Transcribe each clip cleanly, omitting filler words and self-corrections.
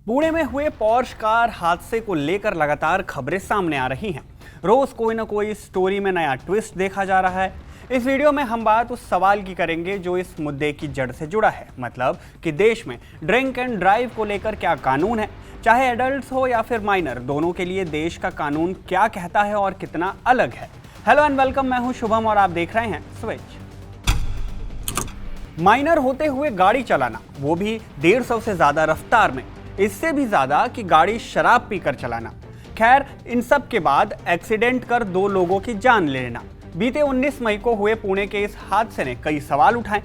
पुणे में हुए Porsche car हादसे को लेकर लगातार खबरें सामने आ रही हैं। रोज कोई ना कोई स्टोरी में नया ट्विस्ट देखा जा रहा है। इस वीडियो में हम बात उस सवाल की करेंगे जो इस मुद्दे की जड़ से जुड़ा है, मतलब कि देश में ड्रिंक एंड ड्राइव को लेकर क्या कानून है, चाहे एडल्ट्स हो या फिर माइनर, दोनों के लिए देश का कानून क्या कहता है और कितना अलग है। हेलो एंड वेलकम, मैं हूं शुभम और आप देख रहे हैं स्विच। माइनर होते हुए गाड़ी चलाना, वो भी 150 से ज्यादा रफ्तार में, इससे भी ज्यादा कि गाड़ी शराब पीकर चलाना। खैर, इन सब के बाद एक्सीडेंट कर 2 लोगों की जान ले लेना। बीते 19 मई को हुए पुणे के इस हादसे ने कई सवाल उठाए।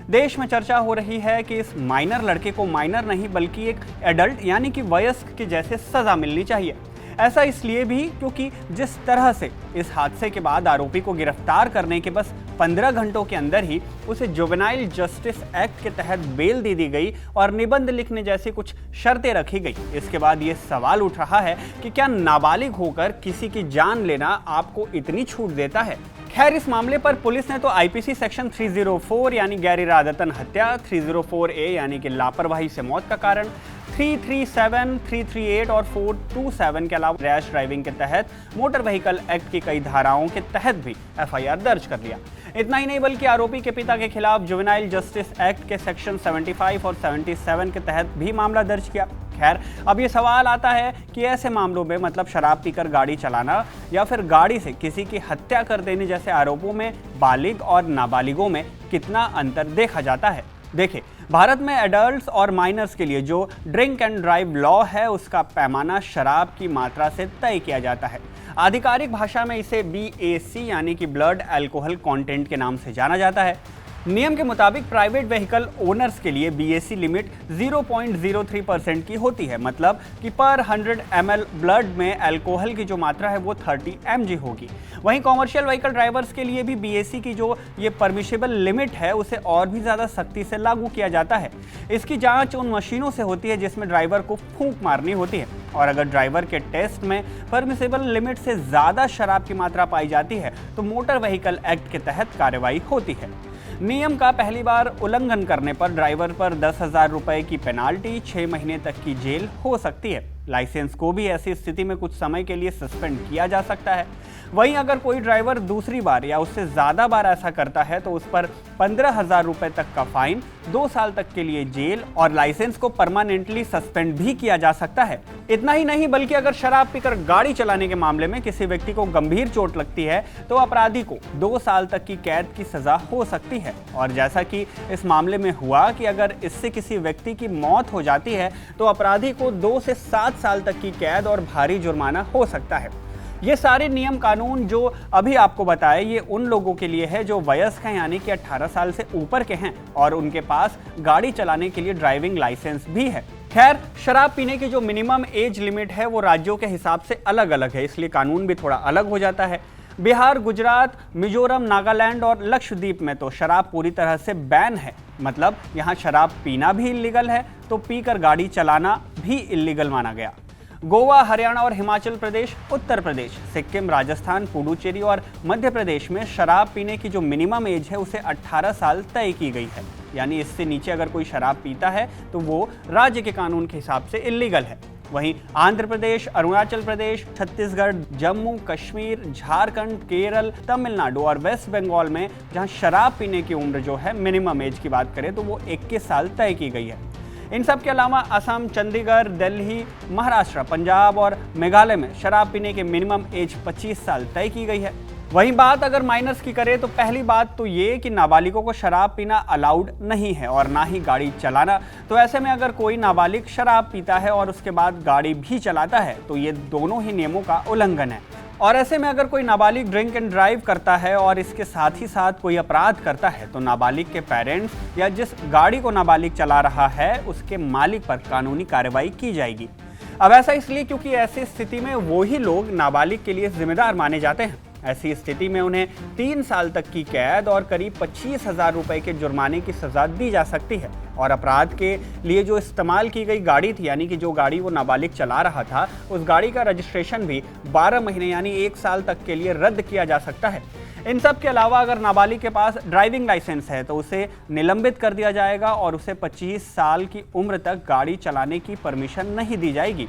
देश में चर्चा हो रही है कि इस माइनर लड़के को माइनर नहीं बल्कि एक एडल्ट यानी कि वयस्क के जैसे सजा मिलनी चाहिए। ऐसा इसलिए भी क्योंकि जिस तरह से इस हादसे के बाद आरोपी को गिरफ्तार करने के बस 15 घंटों के अंदर ही उसे जुवेनाइल जस्टिस एक्ट के तहत बेल दे दी गई और निबंध लिखने जैसी कुछ शर्तें रखी गई। इसके बाद ये सवाल उठ रहा है कि क्या नाबालिग होकर किसी की जान लेना आपको इतनी छूट देता है। खैर, इस मामले पर पुलिस ने तो आईपीसी सेक्शन 304 यानी गैर इरादतन हत्या, 304A यानी कि लापरवाही से मौत का कारण, 337, 338 और 427 के अलावा रैश ड्राइविंग के तहत मोटर व्हीकल एक्ट की कई धाराओं के तहत भी एफआईआर दर्ज कर लिया। इतना ही नहीं बल्कि आरोपी के पिता के खिलाफ जुवेनाइल जस्टिस एक्ट के सेक्शन 75 और 77 के तहत भी मामला दर्ज किया। खैर, अब ये सवाल आता है कि ऐसे मामलों में, मतलब शराब पीकर गाड़ी चलाना या फिर गाड़ी से किसी की हत्या कर देने जैसे आरोपों में बालिग और नाबालिगों में कितना अंतर देखा जाता है। देखिए, भारत में एडल्ट्स और माइनर्स के लिए जो ड्रिंक एंड ड्राइव लॉ है, उसका पैमाना शराब की मात्रा से तय किया जाता है। आधिकारिक भाषा में इसे BAC यानी कि ब्लड अल्कोहल कंटेंट के नाम से जाना जाता है। नियम के मुताबिक प्राइवेट व्हीकल ओनर्स के लिए BAC लिमिट 0.03% की होती है, मतलब कि पर 100 ml ब्लड में अल्कोहल की जो मात्रा है वो 30 mg होगी। वहीं कॉमर्शियल व्हीकल ड्राइवर्स के लिए भी BAC की जो ये परमिशेबल लिमिट है उसे और भी ज़्यादा सख्ती से लागू किया जाता है। इसकी जांच उन मशीनों से होती है जिसमें ड्राइवर को फूंक मारनी होती है, और अगर ड्राइवर के टेस्ट में परमिसेबल लिमिट से ज़्यादा शराब की मात्रा पाई जाती है तो मोटर व्हीकल एक्ट के तहत कार्रवाई होती है। नियम का पहली बार उल्लंघन करने पर ड्राइवर पर 10,000 रुपए की पेनाल्टी, 6 महीने तक की जेल हो सकती है। लाइसेंस को भी ऐसी स्थिति में कुछ समय के लिए सस्पेंड किया जा सकता है। वहीं अगर कोई ड्राइवर दूसरी बार या उससे ज़्यादा बार ऐसा करता है तो उस पर 15,000 रुपए तक का फाइन, 2 साल तक के लिए जेल और लाइसेंस को परमानेंटली सस्पेंड भी किया जा सकता है। इतना ही नहीं बल्कि अगर शराब पीकर गाड़ी चलाने के मामले में किसी व्यक्ति को गंभीर चोट लगती है तो अपराधी को 2 साल तक की कैद की सजा हो सकती है। और जैसा कि इस मामले में हुआ कि अगर इससे किसी व्यक्ति की मौत हो जाती है तो अपराधी को 2 से 7 साल तक की कैद और भारी जुर्माना हो सकता है। ये सारे नियम कानून जो अभी आपको बताए, ये उन लोगों के लिए है जो वयस्क हैं, यानी कि 18 साल से ऊपर के हैं और उनके पास गाड़ी चलाने के लिए ड्राइविंग लाइसेंस भी है। खैर, शराब पीने की जो मिनिमम एज लिमिट है वो राज्यों के हिसाब से अलग अलग है, इसलिए कानून भी थोड़ा अलग हो जाता है। बिहार, गुजरात, मिजोरम, नागालैंड और लक्षद्वीप में तो शराब पूरी तरह से बैन है, मतलब यहाँ शराब पीना भी इल्लीगल है तो पीकर गाड़ी चलाना भी इल्लीगल माना गया। गोवा, हरियाणा और हिमाचल प्रदेश, उत्तर प्रदेश, सिक्किम, राजस्थान, पुडुचेरी और मध्य प्रदेश में शराब पीने की जो मिनिमम एज है उसे 18 साल तय की गई है, यानी इससे नीचे अगर कोई शराब पीता है तो वो राज्य के कानून के हिसाब से इल्लीगल है। वहीं आंध्र प्रदेश, अरुणाचल प्रदेश, छत्तीसगढ़, जम्मू कश्मीर, झारखंड, केरल, तमिलनाडु और वेस्ट बंगाल में जहां शराब पीने की उम्र जो है मिनिमम एज की बात करें तो वो 21 साल तय की गई है। इन सब के अलावा असम, चंडीगढ़, दिल्ली, महाराष्ट्र, पंजाब और मेघालय में शराब पीने के मिनिमम एज 25 साल तय की गई है। वहीं बात अगर माइनर्स की करें तो पहली बात तो ये कि नाबालिगों को शराब पीना अलाउड नहीं है और ना ही गाड़ी चलाना। तो ऐसे में अगर कोई नाबालिग शराब पीता है और उसके बाद गाड़ी भी चलाता है तो ये दोनों ही नियमों का उल्लंघन है। और ऐसे में अगर कोई नाबालिग ड्रिंक एंड ड्राइव करता है और इसके साथ ही साथ कोई अपराध करता है तो नाबालिग के पेरेंट्स या जिस गाड़ी को नाबालिग चला रहा है उसके मालिक पर कानूनी कार्रवाई की जाएगी। अब ऐसा इसलिए क्योंकि ऐसी स्थिति में वही लोग नाबालिग के लिए जिम्मेदार माने जाते हैं। ऐसी स्थिति में उन्हें 3 साल तक की कैद और करीब 25,000 रुपए के जुर्माने की सजा दी जा सकती है। और अपराध के लिए जो इस्तेमाल की गई गाड़ी थी, यानी कि जो गाड़ी वो नाबालिग चला रहा था, उस गाड़ी का रजिस्ट्रेशन भी 12 महीने यानी 1 साल तक के लिए रद्द किया जा सकता है। इन सब के अलावा अगर नाबालिग के पास ड्राइविंग लाइसेंस है तो उसे निलंबित कर दिया जाएगा और उसे 25 साल की उम्र तक गाड़ी चलाने की परमिशन नहीं दी जाएगी।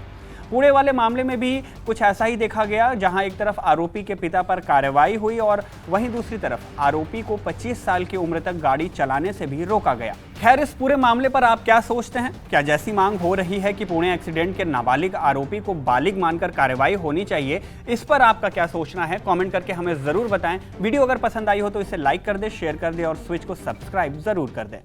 पुणे वाले मामले में भी कुछ ऐसा ही देखा गया, जहां एक तरफ आरोपी के पिता पर कार्रवाई हुई और वहीं दूसरी तरफ आरोपी को 25 साल की उम्र तक गाड़ी चलाने से भी रोका गया। खैर, इस पूरे मामले पर आप क्या सोचते हैं? क्या जैसी मांग हो रही है कि पुणे एक्सीडेंट के नाबालिग आरोपी को बालिग मानकर कार्रवाई होनी चाहिए, इस पर आपका क्या सोचना है? कमेंट करके हमें जरूर बताएं। वीडियो अगर पसंद आई हो तो इसे लाइक कर दे, शेयर कर दे और स्विच को सब्सक्राइब जरूर कर दें।